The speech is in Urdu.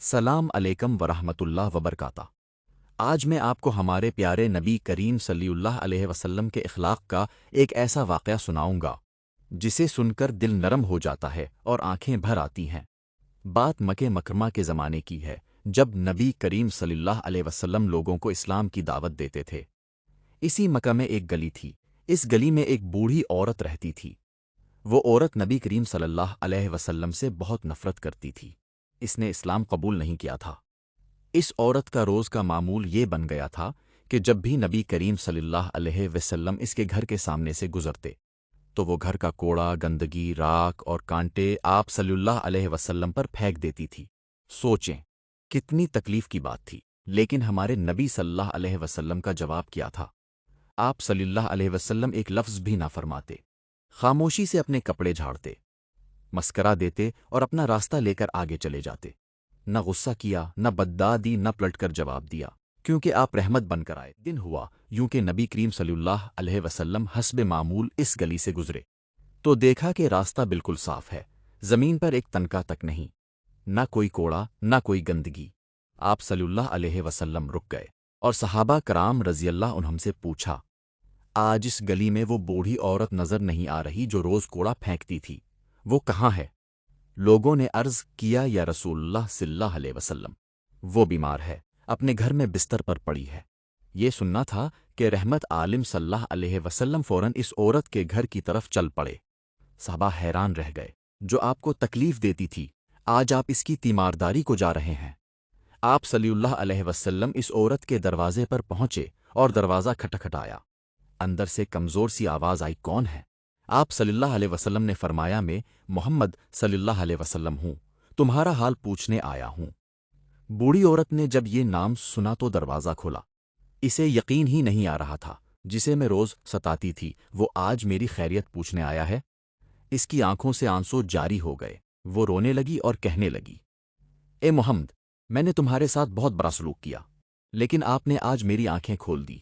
سلام علیکم ورحمۃ اللہ وبرکاتہ۔ آج میں آپ کو ہمارے پیارے نبی کریم صلی اللہ علیہ وسلم کے اخلاق کا ایک ایسا واقعہ سناؤں گا جسے سن کر دل نرم ہو جاتا ہے اور آنکھیں بھر آتی ہیں۔ بات مکہ مکرمہ کے زمانے کی ہے، جب نبی کریم صلی اللہ علیہ وسلم لوگوں کو اسلام کی دعوت دیتے تھے۔ اسی مکہ میں ایک گلی تھی۔ اس گلی میں ایک بوڑھی عورت رہتی تھی۔ وہ عورت نبی کریم صلی اللہ علیہ وسلم سے بہت نفرت کرتی تھی۔ اس نے اسلام قبول نہیں کیا تھا۔ اس عورت کا روز کا معمول یہ بن گیا تھا کہ جب بھی نبی کریم صلی اللہ علیہ وسلم اس کے گھر کے سامنے سے گزرتے تو وہ گھر کا کوڑا، گندگی، راکھ اور کانٹے آپ صلی اللہ علیہ وسلم پر پھینک دیتی تھی۔ سوچیں کتنی تکلیف کی بات تھی، لیکن ہمارے نبی صلی اللہ علیہ وسلم کا جواب کیا تھا؟ آپ صلی اللہ علیہ وسلم ایک لفظ بھی نہ فرماتے، خاموشی سے اپنے کپڑے جھاڑتے، مسکرا دیتے اور اپنا راستہ لے کر آگے چلے جاتے۔ نہ غصہ کیا، نہ بددعا دی، نہ پلٹ کر جواب دیا، کیونکہ آپ رحمت بن کر آئے۔ دن ہوا یوں کہ نبی کریم صلی اللہ علیہ وسلم حسب معمول اس گلی سے گزرے تو دیکھا کہ راستہ بالکل صاف ہے، زمین پر ایک تنکا تک نہیں، نہ کوئی کوڑا، نہ کوئی گندگی۔ آپ صلی اللہ علیہ وسلم رک گئے اور صحابہ کرام رضی اللہ عنہم سے پوچھا، آج اس گلی میں وہ بوڑھی عورت نظر نہیں آ رہی جو روز کوڑا پھینکتی تھی، وہ کہاں ہے؟ لوگوں نے عرض کیا، یا رسول اللہ صلی اللہ علیہ وسلم، وہ بیمار ہے، اپنے گھر میں بستر پر پڑی ہے۔ یہ سننا تھا کہ رحمت عالم صلی اللہ علیہ وسلم فوراً اس عورت کے گھر کی طرف چل پڑے۔ صحابہ حیران رہ گئے، جو آپ کو تکلیف دیتی تھی، آج آپ اس کی تیمارداری کو جا رہے ہیں۔ آپ صلی اللہ علیہ وسلم اس عورت کے دروازے پر پہنچے اور دروازہ کھٹکھٹایا۔ اندر سے کمزور سی آواز آئی، کون ہے؟ آپ صلی اللہ علیہ وسلم نے فرمایا، میں محمد صلی اللہ علیہ وسلم ہوں، تمہارا حال پوچھنے آیا ہوں۔ بوڑھی عورت نے جب یہ نام سنا تو دروازہ کھولا۔ اسے یقین ہی نہیں آ رہا تھا، جسے میں روز ستاتی تھی وہ آج میری خیریت پوچھنے آیا ہے۔ اس کی آنکھوں سے آنسو جاری ہو گئے، وہ رونے لگی اور کہنے لگی، اے محمد، میں نے تمہارے ساتھ بہت برا سلوک کیا، لیکن آپ نے آج میری آنکھیں کھول دی۔